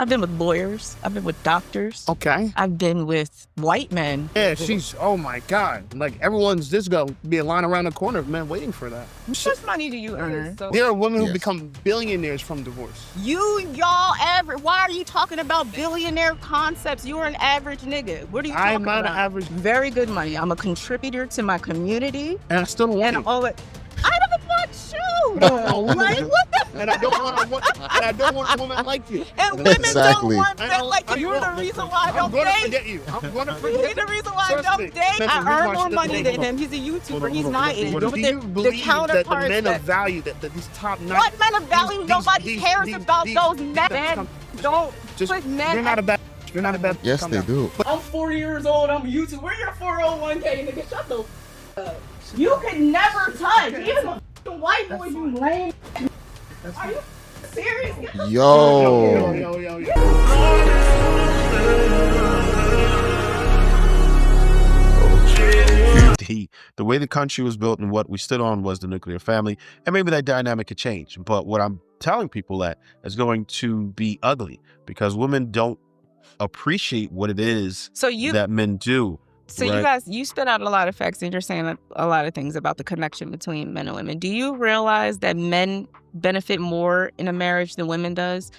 I've been with lawyers. I've been with doctors. Okay. I've been with white men. Yeah, she's, oh my God. Like, everyone's just going to be a line around the corner of men waiting for that. How much money do you earn? There are women who become billionaires from divorce. Y'all average. Why are you talking about billionaire concepts? You're an average nigga. What are you talking about? I'm not an average. Very good money. I'm a contributor to my community. And I still don't want And you. all that. I don't want you. Like, what the? And I don't want a woman like you. And women Exactly. don't want men like you. You're the reason why I don't I'm going to date. forget you. I'm going to He's forget the reason why I Trust don't me. date. Listen, I we earn watched more the money thing. than him. He's a YouTuber. He's not. But But do you the believe that the counterparts men of that value, that these top 9... what men of value? Nobody cares about those men. Don't put men. You're not a bad... You're not a bad... Yes, they do. I'm 40 years old. I'm a YouTuber. Where your 401k, nigga? Shut the up. You can never touch. Even the white boy, you lame. Are you serious? Yo. The way the country was built and what we stood on was the nuclear family, and maybe that dynamic could change. But what I'm telling people that is going to be ugly because women don't appreciate what it is that men do. So you guys, you spit out a lot of facts and you're saying a lot of things about the connection between men and women. Do you realize that men benefit more in a marriage than women does,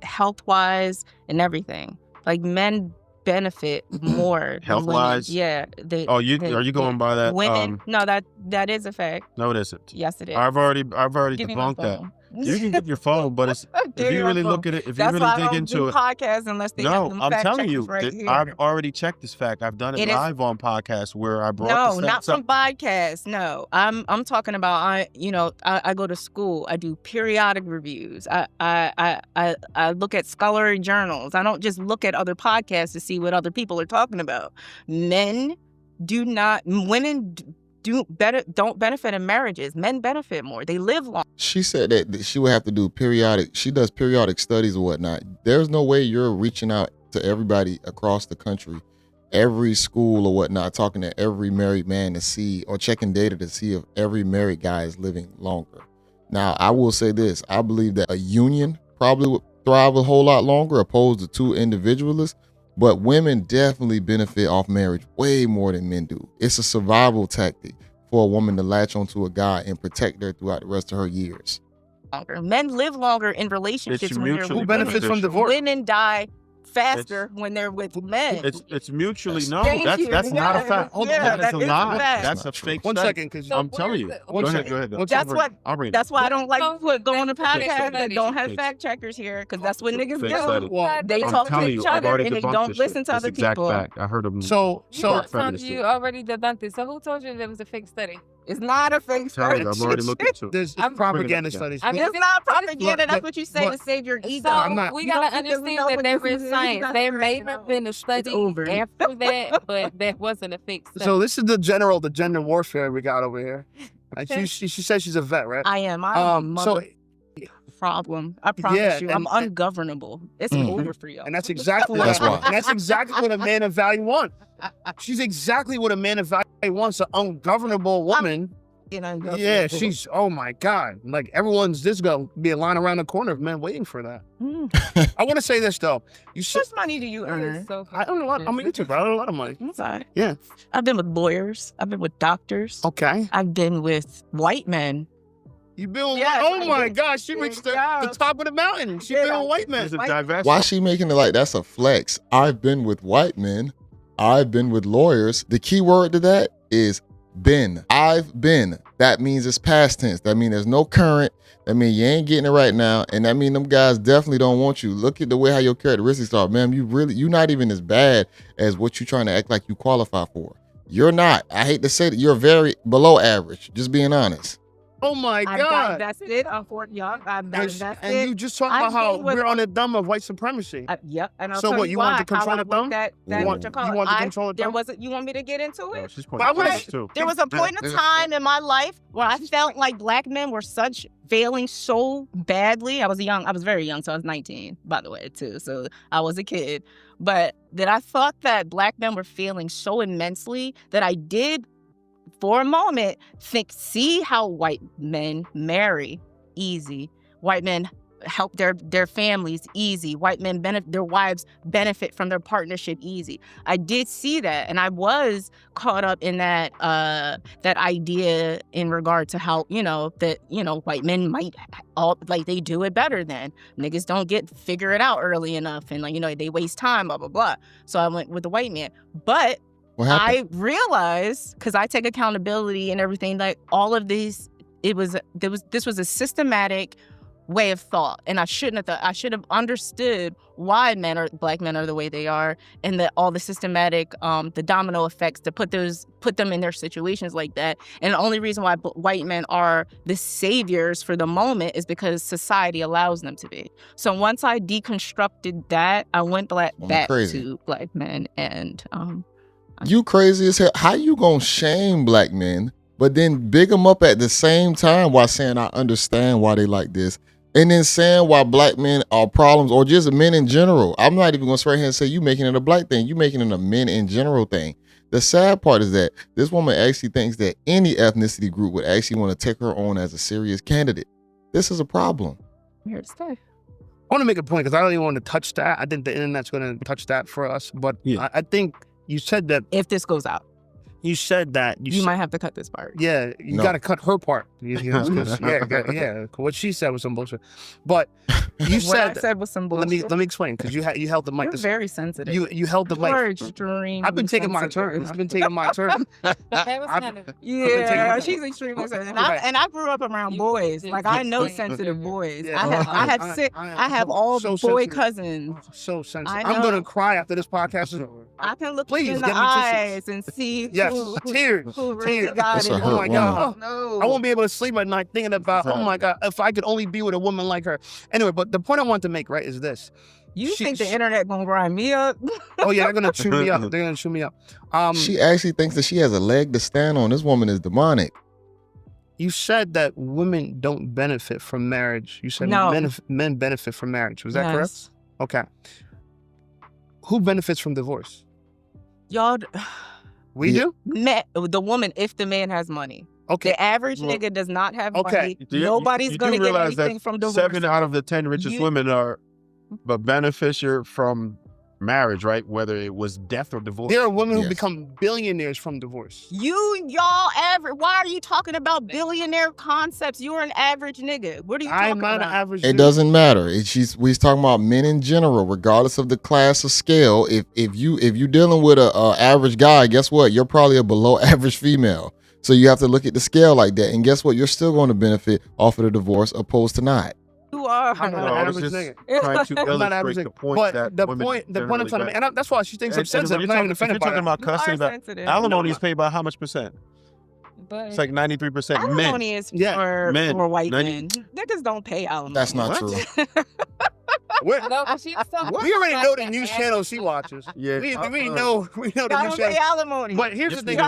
health-wise and everything? Like men benefit more health-wise. Yeah. Are you going by that? Women? No, that is a fact. No, it isn't. Yes, it is. I've already debunked that. You can get your phone, but it's, if you really look at it, if you really dig into it. Podcasts unless they have them I'm fact telling you, right here. I've already checked this fact. I've done it live on podcasts where I brought No, the not stats from podcasts. No, I'm talking about I go to school. I do periodic reviews. I look at scholarly journals. I don't just look at other podcasts to see what other people are talking about. Women don't benefit in marriages. Men benefit more. They live long. She said that she would have to do she does periodic studies or whatnot. There's no way you're reaching out to everybody across the country, every school or whatnot, talking to every married man to see, or checking data to see if every married guy is living longer. Now, I will say this. I believe that a union probably would thrive a whole lot longer opposed to two individualists. But women definitely benefit off marriage way more than men do. It's a survival tactic for a woman to latch onto a guy and protect her throughout the rest of her years. Men live longer in relationships. Who benefits from divorce? Women die faster when they're with men. It's mutually that's Yeah. not a fact. Yeah, That's a that is a lie. fact. That's a fake One study. second, because I'm telling you. Go ahead. I'll bring it. That's why I don't like going to Fake podcasts that study. don't have Fake fact checkers here, because that's what niggas Fake do. study. They I'm talk to telling each you, I've other already and they debunked don't this listen shit. to That's other exact people. fact. I heard them. So You already debunked it. So who told you there was a fake study? It's not a fake Tell study. you, I've already looked into it. there's propaganda studies. It's not propaganda. That's what you say to Look, save your ego. So we gotta understand that there is science. There may have been a study after that, but that wasn't a fake study. So this is the gender warfare we got over here. She says she's a vet, right? I am. I'm so problem. I promise you, I'm and ungovernable. It's over for y'all. and that's exactly what a man of value wants. She's exactly what a man of value wants, an ungovernable woman. Yeah, she's, oh my God. Like, everyone's just going to be a line around the corner of men waiting for that. I want to say this, though. How much money do you earn? I don't know a lot. I'm a YouTuber. I don't know a lot of money. I'm sorry. Yeah. I've been with lawyers. I've been with doctors. Okay. I've been with white men. You've been with oh my gosh, she reached the top of the mountain. She's been with white men. Why is she making it like that's a flex? I've been with white men. I've been with lawyers. The key word to that is been. I've been. That means it's past tense. That means there's no current. That means you ain't getting it right now. And that means them guys definitely don't want you. Look at the way how your characteristics are. Man, you're not even as bad as what you're trying to act like you qualify for. You're not. I hate to say that. You're very below average. Just being honest. Oh my God. That's it. Unfortunately, and you just talked about how we're on the dumb of white supremacy. Yep. And I'll so tell what? You want to control the thumb? You want to control the thumb? You want me to get into it? There was a point in time in my life where I felt like black men were failing so badly. I was very young, so I was 19, by the way, too. So I was a kid. But that I thought that black men were failing so immensely that I did, for a moment, see how white men marry easy. White men help their families easy. White men their wives benefit from their partnership easy. I did see that, and I was caught up in that that idea in regard to how that white men might they do it better than niggas don't figure it out early enough, and they waste time, blah blah blah. So I went with the white man, but I realized, because I take accountability and everything, like all of these, this was a systematic way of thought, and I shouldn't have I should have understood why black men are the way they are, and that all the systematic the domino effects to put them in their situations like that. And the only reason why white men are the saviors for the moment is because society allows them to be. So once I deconstructed that, I went back to black men, and you crazy as hell. How you gonna shame black men but then big them up at the same time while saying I understand why they like this, and then saying why black men are problems, or just men in general? I'm not even gonna swear here and say you making it a black thing. You making it a men in general thing. The sad part is that this woman actually thinks that any ethnicity group would actually want to take her on as a serious candidate. This is a problem. I'm here to stay. I want to make a point, because I don't even want to touch that. I think the internet's going to touch that for us. But I think you said that if this goes out, you said that you might have to cut this part. Yeah, you got to cut her part. Yeah. What she said was some bullshit. But you said what I said was some bullshit. Let me explain, because you held the mic. You're very sensitive. You held the mic. I've been taking my turn. Yeah, she's extremely sensitive. And I grew up around boys. Like, I know sensitive boys. Yeah. I have all boy cousins. So sensitive. I'm gonna cry after this podcast is over. I can look in the eyes and see. Yes, tears. Got it. Oh my God. No. I won't be able to sleep at night thinking about, oh my God, if I could only be with a woman like her. Anyway, but the point I want to make, right, is this. You think the internet gonna grind me up? Oh yeah, they're gonna chew me up. She actually thinks that she has a leg to stand on. This woman is demonic. You said that women don't benefit from marriage. You said men benefit from marriage. Was that correct? Okay. Who benefits from divorce? Y'all. We do? The woman, if the man has money. Okay. The average nigga does not have money. Nobody's going to get anything from divorce. 7 out of the 10 richest women are the beneficiary from marriage, right? Whether it was death or divorce. There are women who become billionaires from divorce. Why are you talking about billionaire concepts? You're an average nigga. What are you talking about? I'm not an average nigga. It doesn't matter. We're talking about men in general, regardless of the class or scale. If you're dealing with a average guy, guess what? You're probably a below average female. So you have to look at the scale like that. And guess what? You're still going to benefit off of the divorce opposed to not. You are. I'm not an average nigga. Trying to illustrate the point that the point I'm trying to make, and that's why she thinks I'm sensitive. I'm not even offended by that. You're talking about custody, alimony is paid by how much percent? But it's like 93% men. Alimony is for white men. Niggas don't pay alimony. That's not true. We already know the news channel she watches. Yeah, we know the news channel. Pay alimony. But here's the thing.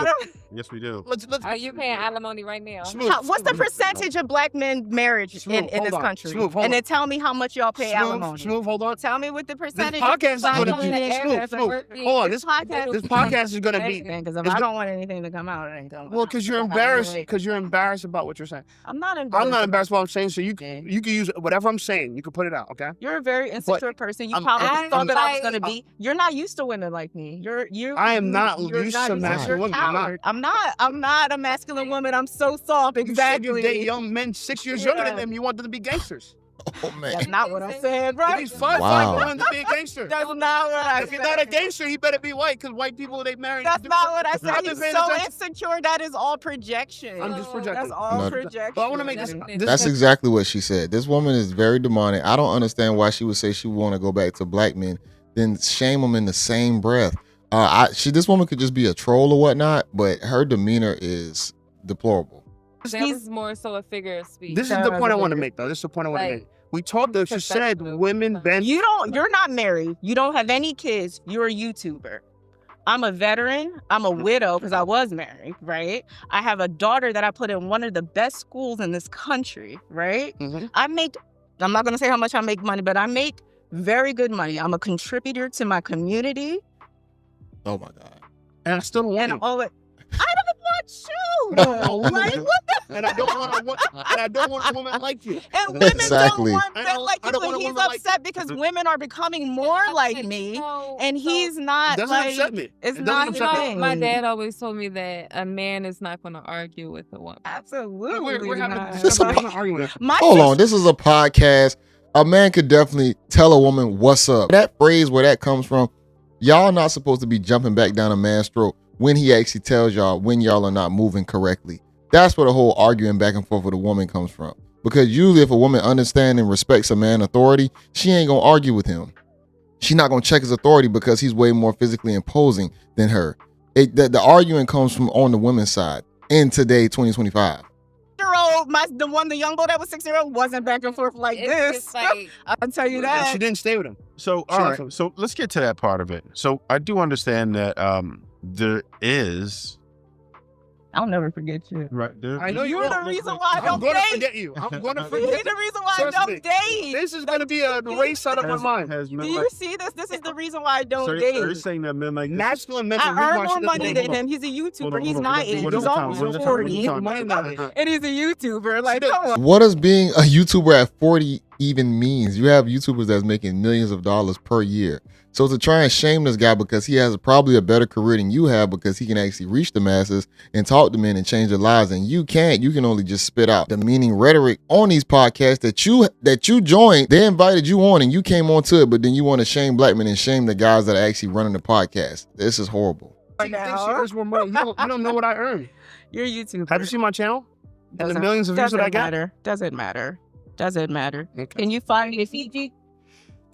Yes, we do. Are you paying alimony right now? What's the percentage of black men marriage in this country? And then tell me how much y'all pay alimony. Smooth, hold on. Tell me what the percentage. This podcast is going to be smooth. Hold on. This podcast is going to be. Because if I don't want anything to come out, it ain't coming. Well, because you're embarrassed. Because you're embarrassed about what you're saying. I'm not embarrassed. I'm not embarrassed about what I'm saying. So you can use whatever I'm saying. You can put it out. Okay. You're a very insecure person. You probably thought that I was going to be. You're not used to women like me. I am not used to masculine women. I'm not a masculine woman. I'm so soft. Exactly. You date young men 6 years younger than them. You want them to be gangsters. Oh man. That's not what I'm saying, bro. He's fine for him to be a gangster. That's not what I said. If you're not a gangster, he better be white, because white people, they marry. That's not what I said. He's so insecure. That is all projection. I'm just projecting. That's all projection. But I want to make this. That's exactly what she said. This woman is very demonic. I don't understand why she would say she would want to go back to black men, then shame them in the same breath. This woman could just be a troll or whatnot, but her demeanor is deplorable. That was more so a figure of speech. This is the point I want to make, though. This is the point I want to make. We told her, she said women bend. You're not married. You don't have any kids. You're a YouTuber. I'm a veteran. I'm a widow because I was married, right? I have a daughter that I put in one of the best schools in this country, right? Mm-hmm. I'm not going to say how much I make money, but I make very good money. I'm a contributor to my community. Oh my God. And I still don't want you. I don't want you. Like, what the and I don't want a woman like you. And women Exactly. don't want men like I you. don't want And a he's woman like upset because women are becoming more like me, and he's It not. doesn't Like, upset me. it's It not doesn't his upset me. thing. My dad always told me that a man is not going to argue with a woman. Absolutely. We're having not. a discussion. I'm not arguing with you. My Hold on, this is a podcast. A man could definitely tell a woman what's up. That phrase where that comes from, y'all not supposed to be jumping back down a man's throat when he actually tells y'all when y'all are not moving correctly. That's where the whole arguing back and forth with a woman comes from. Because usually if a woman understands and respects a man's authority, she ain't gonna argue with him. She's not gonna check his authority because he's way more physically imposing than her. The arguing comes from on the women's side in today, 2025. the young boy that was 6-year-old wasn't back and forth like It's this. just like, I'll tell you And that. she didn't stay with him. So, all right. So let's get to that part of it. So I do understand that there is. I'll never forget you. Right. There, I know You're you the won't. reason why I I'm don't going to date. forget you. I'm going to You're forget the reason why I Trust don't me. date. This is going to be a race out of my mind. Has Do men you like, see this? This is the reason why I don't so are date. you saying that men like this? Masculine mental. I earn more money than him. He's a YouTuber. He's my age. What is He's the time? almost What is the time? 40. What is the time? And he's a YouTuber. Like, come on. What does being a YouTuber at 40 even means? You have YouTubers that's making millions of dollars per year. So to try and shame this guy because he has probably a better career than you have because he can actually reach the masses and talk to men and change their lives, and you can't. You can only just spit out demeaning rhetoric on these podcasts that you joined. They invited you on and you came on to it, but then you want to shame black men and shame the guys that are actually running the podcast. This is horrible. She thinks she earns more money. You don't know what I earn. You're a YouTuber. Have you seen my channel? And the Doesn't- millions of views that I got? Doesn't matter. Doesn't matter. Okay. Can you fly me to Fiji?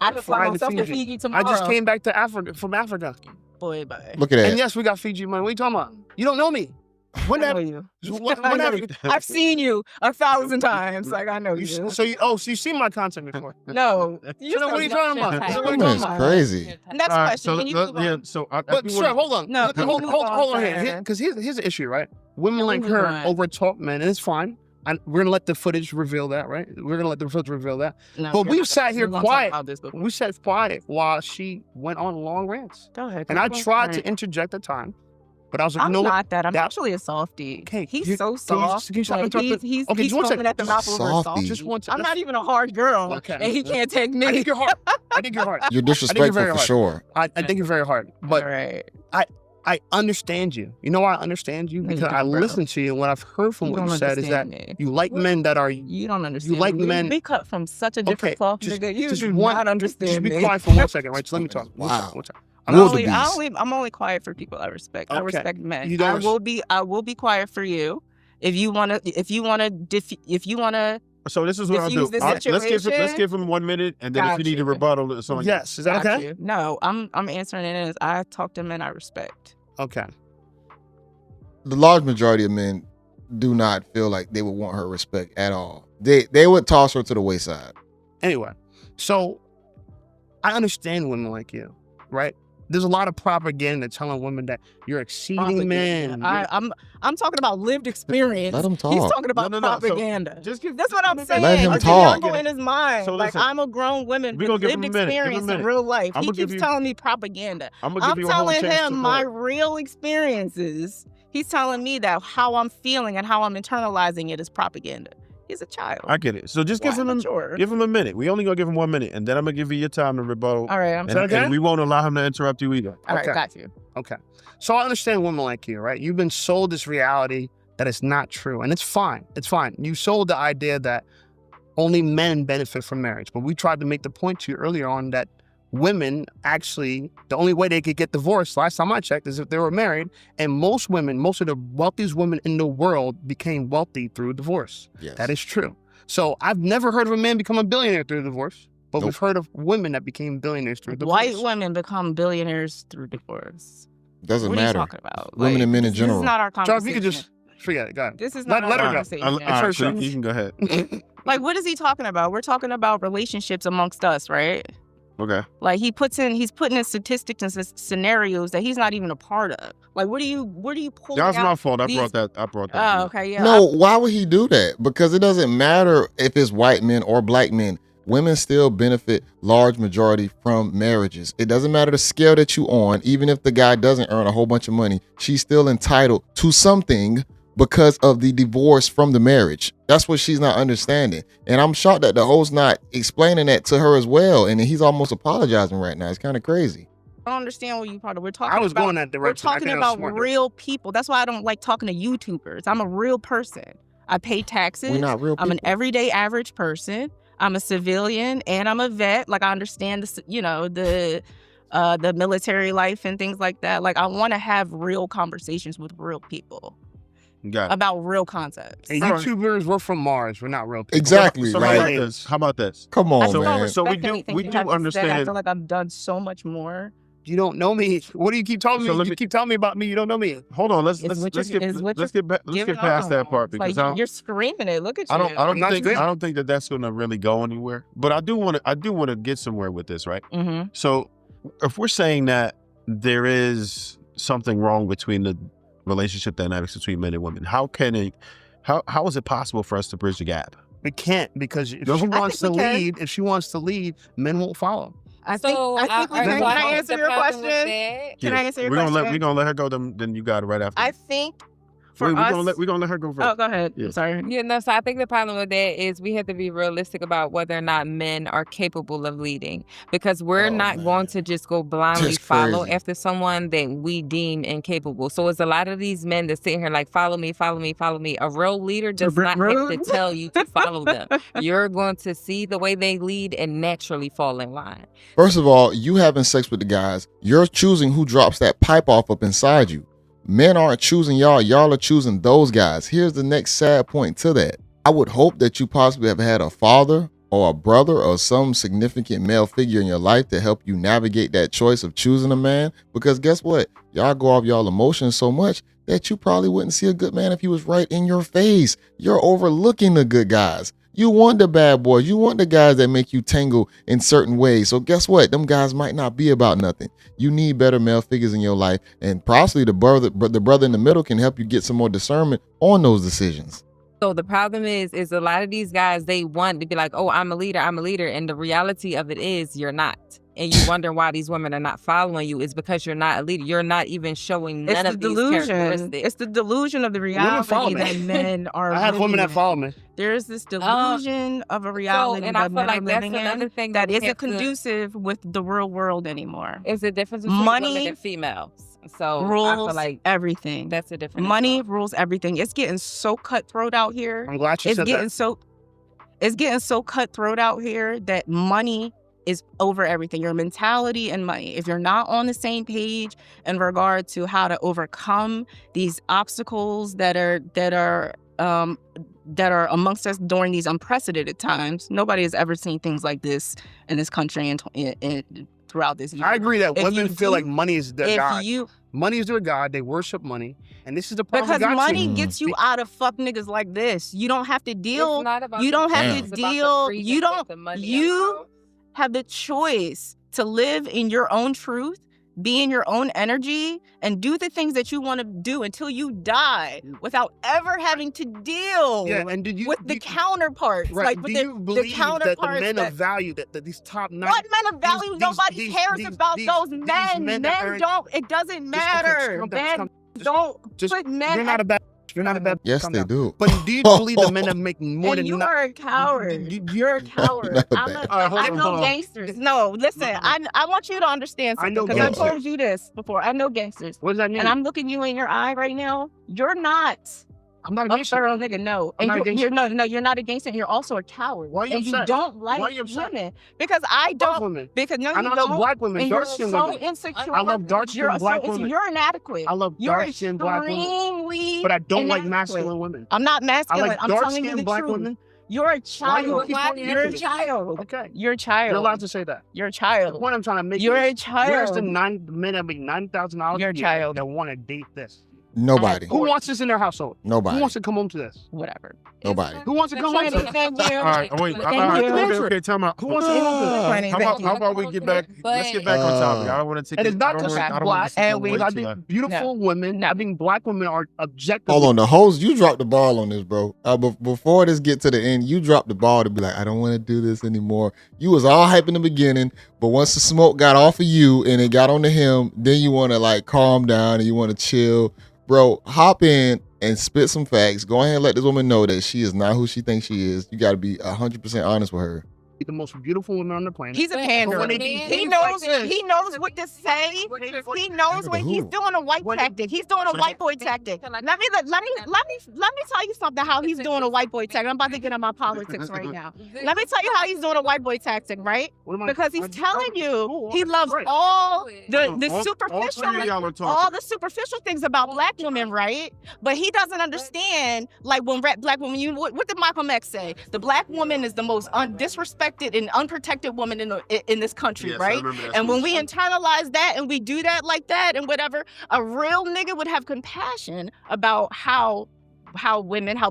I can fly Fly to myself to Fiji. Fiji tomorrow. I just came back to Africa from Africa. Boy, bye. Look at that. And yes, we got Fiji money. What are you talking about? You don't know me. When I have know you. when have you? I've seen you 1,000 times. Like, I know you. So you've seen my content before. No. So then what are you talking about? Shit. So what are you That's talking about? crazy. Next All right, question. so Can you let- move on? yeah, so I But do sure, wanna- hold on. No, Look, can we hold move on on, here. man? Because here's the issue, right? Women Can we like move her on? over talk men, and it's fine. And we're gonna let the footage reveal that, right? We're gonna let the footage reveal that. No, But we're we've not- sat here we're gonna talk quiet. about this before. We sat quiet while she went on long rants. Go ahead. And I go tried for to it. interject at time, but I was like, I'm no. not that. I'm that- actually a softie. Okay, He's you- so can you soft. can you stop Like, interrupting? he's Okay, just one foaming second. at the mouth over Softie. soft. Just one I'm second. not even a hard girl, Okay. and he can't take I me. think you're hard. I think you're hard. You're very disrespectful for hard. sure. I think you're very hard. All But right. I understand you. You know why I understand you? No, you Because I don't, bro. listen to you, and what I've heard from You what you don't said is that understand me. you like men that are. You don't understand. like me. men- We cut from such a different Okay, cloth, just- nigga. You just do one- not understand Just be me. quiet for 1 second, right? Just let me talk. Wow. One second. I'm Wildebeest. only quiet for people I respect. I Okay. respect men. You don't I will be quiet for you. If you wanna So this is what I'll do. diffuse the Let's situation. give him 1 minute, and then if Got you need a you. rebuttal, it's on you. Yes, is that got okay? you. No, I'm answering it as I talk to men I respect. Okay. The large majority of men do not feel like they would want her respect at all. They would toss her to the wayside. Anyway, so I understand women like you, right? There's a lot of propaganda telling women that you're exceeding men. I'm talking about lived experience. Let him He's talk. talking about No, so propaganda. just give. That's what I'm saying. Let him Like, talk. Go in his mind. So Like, listen, I'm a grown woman we with gonna give lived him a minute. Give him a experience in minute. real life. I'ma He give keeps you- telling me propaganda. I'm gonna I'm give you a whole telling chance him to my go. real experiences. He's telling me that how I'm feeling and how I'm internalizing it is propaganda. He's a child. I get it. So just give him mature. a minute. We only gonna give him 1 minute, and then I'm gonna give you your time to rebuttal. All right, I'm Is that and, okay? and we won't allow him to interrupt you either. all right, Okay. got you. Okay. So I understand women like you, right? You've been sold this reality that it's not true. And it's fine. It's fine. You sold the idea that only men benefit from marriage. But we tried to make the point to you earlier on that women actually, the only way they could get divorced, last time I checked, is if they were married. And most women, most of the wealthiest women in the world became wealthy through divorce. Yes. That is true. So I've never heard of a man become a billionaire through divorce. But Nope. we've heard of women that became billionaires through divorce. White women become billionaires through divorce. Doesn't What are you matter. talking about? Women and men in This general. is not our Charles, conversation. you could just forget it. Go ahead. This is Let not her our go. conversation. All right, so Sure. you can go ahead. Like, what is he talking about? We're talking about relationships amongst us, right? Okay. Like, he's putting in statistics and scenarios that he's not even a part of. Like, what are you pulling That was out? my fault. I these- brought that. Oh, okay, yeah. No, why would he do that? Because it doesn't matter if it's white men or black men. Women still benefit large majority from marriages. It doesn't matter the scale that you on. Even if the guy doesn't earn a whole bunch of money, she's still entitled to something because of the divorce from the marriage. That's what she's not understanding. And I'm shocked that the host not explaining that to her as well. And he's almost apologizing right now. It's kind of crazy. I don't understand what you part of. We're talking. I was going that direction. We're talking about real people. That's why I don't like talking to YouTubers. I'm a real person. I pay taxes. We're not real people. I'm an everyday average person. I'm a civilian and I'm a vet. Like I understand the military life and things like that. Like I want to have real conversations with real people. About real concepts. And YouTubers, we're from Mars. We're not real people. Exactly. So Right. how about this? Come on, man. So we do understand. I feel like I've done so much more. You don't know me. What do you keep telling me? You keep telling me about me. You don't know me. Hold on. Let's get past that part because like you're screaming it. Look at you. I don't think that's going to really go anywhere. But I do want to get somewhere with this, right? Mm-hmm. So if we're saying that there is something wrong between the relationship dynamics between men and women, how is it possible for us to bridge the gap? We can't, because if she wants to lead, men won't follow. I think can I answer your question? Can I answer your question? We're gonna let her go. Then you got it right after. I think we're gonna let her go first. Oh, go ahead. Yeah. Sorry. Yeah, no. So I think the problem with that is we have to be realistic about whether or not men are capable of leading, because we're not going to just go blindly follow after someone that we deem incapable. So it's a lot of these men that sit here like, follow me, follow me, follow me. A real leader does not have to tell you to follow them. You're going to see the way they lead and naturally fall in line. First of all, you having sex with the guys, you're choosing who drops that pipe off up inside you. Men aren't choosing y'all. Y'all are choosing those guys. Here's the next sad point to that. I would hope that you possibly have had a father or a brother or some significant male figure in your life to help you navigate that choice of choosing a man. Because guess what? Y'all go off y'all emotions so much that you probably wouldn't see a good man if he was right in your face. You're overlooking the good guys. You want the bad boys. You want the guys that make you tingle in certain ways. So guess what? Them guys might not be about nothing. You need better male figures in your life, and possibly the brother in the middle can help you get some more discernment on those decisions. So the problem is a lot of these guys, they want to be like, oh, I'm a leader. And the reality of it is you're not. And you wonder why these women are not following you. Is because you're not a leader. You're not even showing none of these characteristics. It's the delusion of the reality that men are. I have women that follow me. There's this delusion of a reality that men are living in that isn't conducive with the real world anymore. It's the difference between women and females. So rules I feel like everything. That's a difference. Money rules everything. It's getting so cutthroat out here. I'm glad you said that. It's getting so cutthroat out here that money is over everything. Your mentality and money. If you're not on the same page in regard to how to overcome these obstacles that are amongst us during these unprecedented times, nobody has ever seen things like this in this country and throughout this year. I agree that women feel like money is their god. Money is their god. They worship money, and this is the problem. Because money gets you out of fuck niggas like this. You don't have to deal. You don't have to deal. You have the choice to live in your own truth, be in your own energy, and do the things that you want to do until you die without ever having to deal with the counterparts. Right. Do you believe that the men of value, that these top 9... What men of value? Nobody cares about those men. Men don't. It doesn't matter. Men don't put men... You're not a bad... You're not a bad. Yes, they do. But do you believe the men that make more than you are a coward. You're a coward. I know gangsters. No, listen. I want you to understand something, because I told you this before. I know gangsters. What does that mean? And I'm looking you in your eye right now. You're not. I'm not a gangster. Thorough nigga, no. And you're not a gangster, and you're also a coward. Why are you upset? You don't like women. Because I don't. Women. Because no, I you love black women. And you're so insecure. I love dark-skinned black women. You're inadequate. I love dark-skinned black women. But I don't like masculine women. I'm not masculine. I like I'm telling you the black truth. Women. You're a child. You're a child. Okay. You're a child. You're allowed to say that. You're a child. The point I'm trying to make You're a child. Where's the men that make $9,000 You're a child that want to date this? Nobody. Who wants this in their household? Nobody. Who wants to come home to this? Whatever. Nobody. Who wants to come home to this? Thank you. All right, wait. Okay, time out. Who wants to come home to this? How about we get back? Let's get back on topic. I don't want to take. And it's not just black. I think beautiful women. I think black women are objective. Hold on, the host, you dropped the ball on this, bro. Before this get to the end, you dropped the ball to be like, I don't want to do this anymore. You was all hype in the beginning, but once the smoke got off of you and it got onto him, then you want to like calm down and you want to chill. Bro, hop in and spit some facts. Go ahead and let this woman know that she is not who she thinks she is. You got to be 100% honest with her. The most beautiful women on the planet. He's a panderer. He knows what to say. He knows when he's doing a white tactic. He's doing a white boy tactic. Let me tell you something. How he's doing a white boy tactic. I'm about to get on my politics right now. Let me tell you how he's doing a white boy tactic, right? Because he's telling you he loves all the superficial things about black women, right? But he doesn't understand, like when black women. What did Malcolm X say? The black woman is the most disrespected and unprotected woman in this country, yes, right? And when we internalize that and we do that like that and whatever, a real nigga would have compassion about how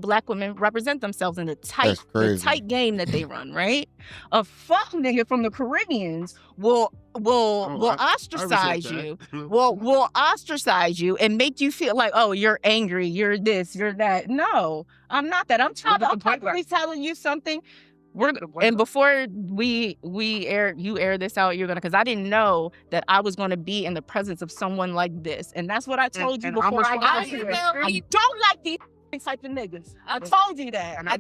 black women represent themselves in the tight game that they run, right? A fuck nigga from the Caribbeans will ostracize you. Will ostracize you and make you feel like, oh, you're angry, you're this, you're that. No, I'm not that. I'm probably telling you something. And before you air this out, you're gonna, because I didn't know that I was gonna be in the presence of someone like this, and that's what I told you before I got here. I don't like these type of niggas. I told you that. And I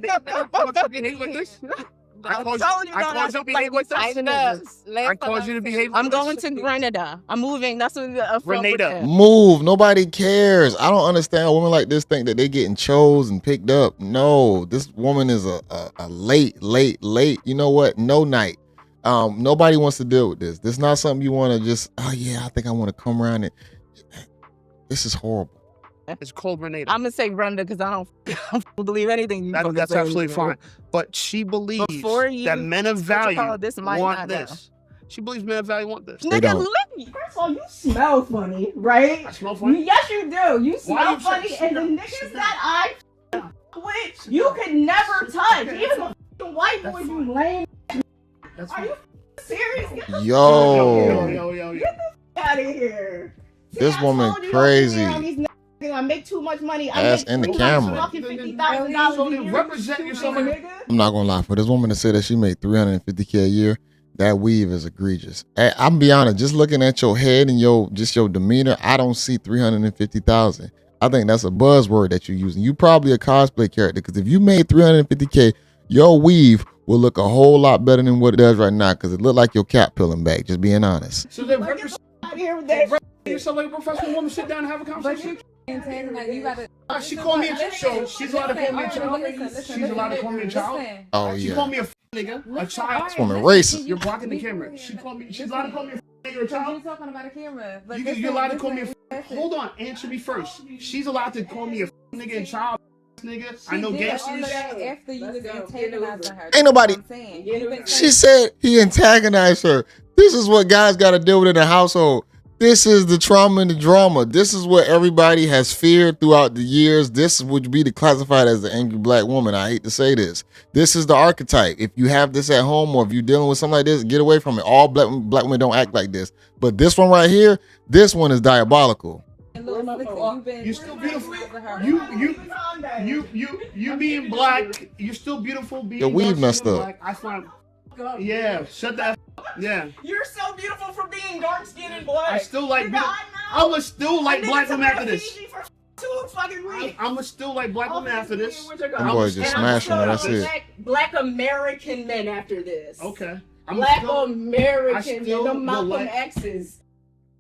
caused you to behave. I'm going to Grenada. I'm moving. That's what Grenada. Move. Nobody cares. I don't understand women like this think that they getting chose and picked up. No, this woman is a late. You know what? No night. Nobody wants to deal with this. This is not something you want to just. Oh yeah, I think I want to come around and. This is horrible. It's called Grenada. I'm gonna say Grenada because I don't believe anything. That's absolutely fine. But she believes that men of value want this. She believes men of value want this. Nigga, look. First of all, you smell funny, right? I smell funny? Yes, you do. You smell funny, and the niggas that I with, you could never touch. Even the white boy, you lame. Are you serious? Yo. Get the out of here. This woman crazy. I make too much money. Ass in the camera. Represent yourself, nigga. I'm not gonna lie. For this woman to say that she made $350K a year, that weave is egregious. I'm be honest. Just looking at your head and your demeanor, I don't see $350,000. I think that's a buzzword that you're using. You probably a cosplay character, because if you made $350K, your weave will look a whole lot better than what it does right now, because it look like your cat peeling back. Just being honest. So then yourself like a professional woman, sit down and have a conversation. She called me a child. She's allowed to call me a child. She's allowed to call me a child. Oh yeah. She called me a nigga, a child. This woman racist. You're blocking the camera. She's allowed to call me a nigga, a child. You're talking about a camera. You're allowed to call me a. Hold on, answer me first. She's allowed to call me a nigga and child. Nigga, I know gangsters. After you was antagonizing her. Ain't nobody. She said he antagonized her. This is what guys got to deal with in the household. This is the trauma and the drama. This is what everybody has feared throughout the years. This would be classified as the angry black woman. I hate to say this. This is the archetype. If you have this at home or if you're dealing with something like this, get away from it. All black women don't act like this. But this one right here, this one is diabolical. You're still beautiful. You being black, you're still beautiful. Being your weave messed up. Black, I find. Yeah, shut that. Yeah. You're so beautiful for being dark skinned and black. I still like. I would still like black women after this. I'm still like black women after this. I'm going to just smash her. That's it. Black American men after this. Okay. Black American men. The Malcolm X's.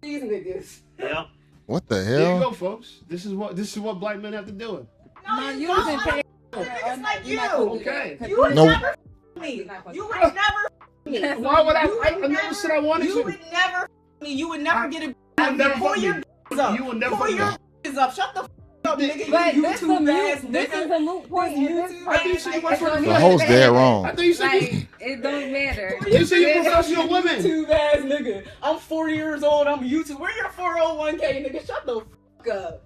These niggas. Yeah. What the hell? There you go, folks. This is what black men have to deal with. No, you wasn't paying. Niggas like you. Okay. You would never me. You would never me. Why would I never said I wanted to. You would never me. You would never get a. Pull your up. You would never pull your up. Shut the up, nigga. But this is a moot point. The host dead wrong. I think you said it don't matter. You said you're professional women. YouTube ass nigga. I'm 40 years old. I'm YouTube. Where your 401k, nigga? Shut the fuck up.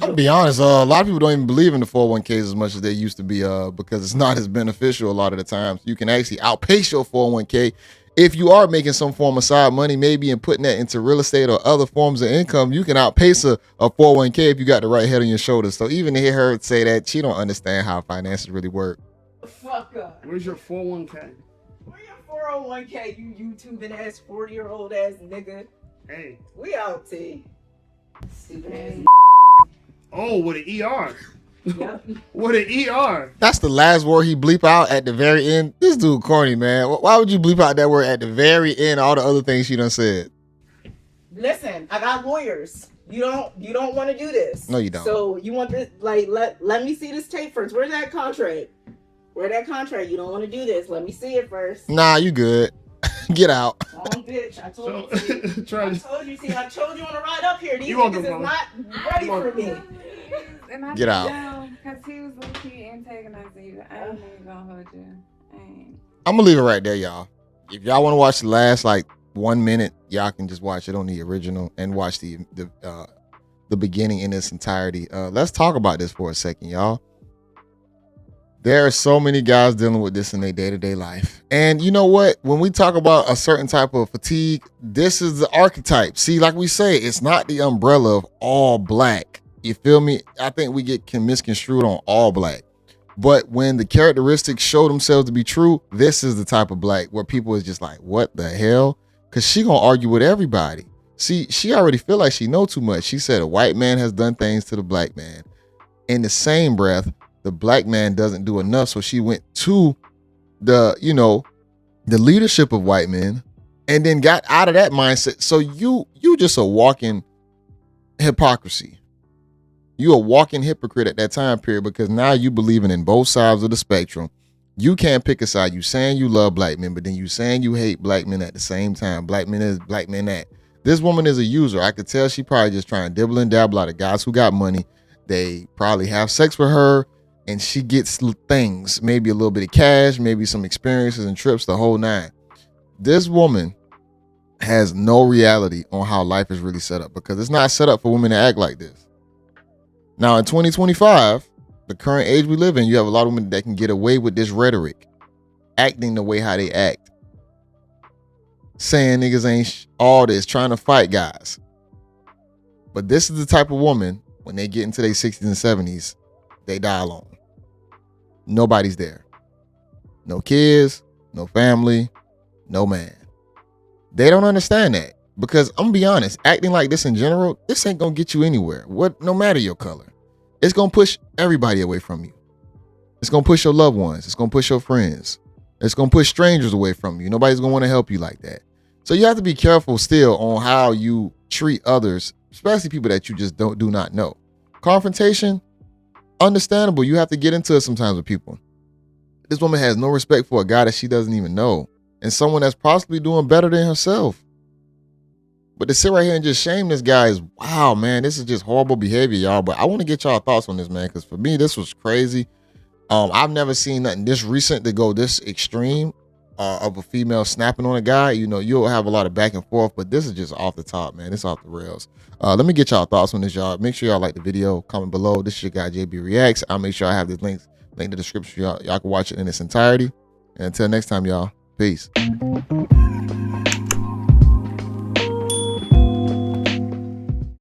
I'll be honest, a lot of people don't even believe in the 401ks as much as they used to be, because it's not as beneficial a lot of the times. You can actually outpace your 401k if you are making some form of side money, maybe, and putting that into real estate or other forms of income. You can outpace a 401k if you got the right head on your shoulders. So even to hear her say that, she don't understand how finances really work. Fuck up. Where's your 401k? Where your 401k, you YouTubing ass 40-year-old ass nigga? Hey. We out, T. Stupid ass. Oh, with an ER. With an ER. That's the last word he bleep out at the very end. This dude corny, man. Why would you bleep out that word at the very end? All the other things she done said. Listen, I got lawyers. You don't want to do this. No, you don't. So you want this? Like, let me see this tape first. Where's that contract? Where's that contract? You don't want to do this. Let me see it first. Nah, you good. Get out. Oh, bitch! I told you. See, I told you on the ride up here. These niggas is not ready for me. Get out. Because he was low-key antagonizing you. I ain't even gonna hold you. I'm gonna leave it right there, y'all. If y'all want to watch the last like 1 minute, y'all can just watch it on the original and watch the beginning in its entirety. Let's talk about this for a second, y'all. There are so many guys dealing with this in their day-to-day life. And you know what? When we talk about a certain type of fatigue, this is the archetype. See, like we say, it's not the umbrella of all black. You feel me? I think we get misconstrued on all black. But when the characteristics show themselves to be true, this is the type of black where people is just like, what the hell? Because she gonna argue with everybody. See, she already feel like she know too much. She said a white man has done things to the black man. In the same breath, the black man doesn't do enough. So she went to the leadership of white men and then got out of that mindset. So you just a walking hypocrisy. You a walking hypocrite at that time period, because now you believing in both sides of the spectrum. You can't pick a side. You saying you love black men, but then you saying you hate black men at the same time. Black men is black men that. This woman is a user. I could tell she probably just trying to dibble and dabble out of guys who got money. They probably have sex with her and she gets things, maybe a little bit of cash, maybe some experiences and trips, the whole nine. This woman has no reality on how life is really set up, because it's not set up for women to act like this. Now in 2025, the current age we live in, you have a lot of women that can get away with this rhetoric, acting the way how they act, saying niggas ain't all this, trying to fight guys. But this is the type of woman, when they get into their 60s and 70s, they die alone. Nobody's there. No kids, no family, no man. They don't understand that, because I'm gonna be honest, acting like this in general, this ain't gonna get you anywhere. No matter your color, it's gonna push everybody away from you. It's gonna push your loved ones. It's gonna push your friends. It's gonna push strangers away from you. Nobody's gonna want to help you like that. So you have to be careful still on how you treat others, especially people that you just do not know. Confrontation, understandable. You have to get into it sometimes with people. This woman has no respect for a guy that she doesn't even know, and someone that's possibly doing better than herself. But to sit right here and just shame this guy is, wow, man, this is just horrible behavior, y'all. But I want to get y'all thoughts on this, man, because for me, this was crazy. I've never seen nothing this recent to go this extreme of a female snapping on a guy. You know, you'll have a lot of back and forth, but this is just off the top, man. It's off the rails. Let me get y'all thoughts on this, y'all. Make sure y'all like the video, comment below. This is your guy, JayBReacts. I'll make sure I have this link in the description. Y'all can watch it in its entirety. And until next time, y'all, peace.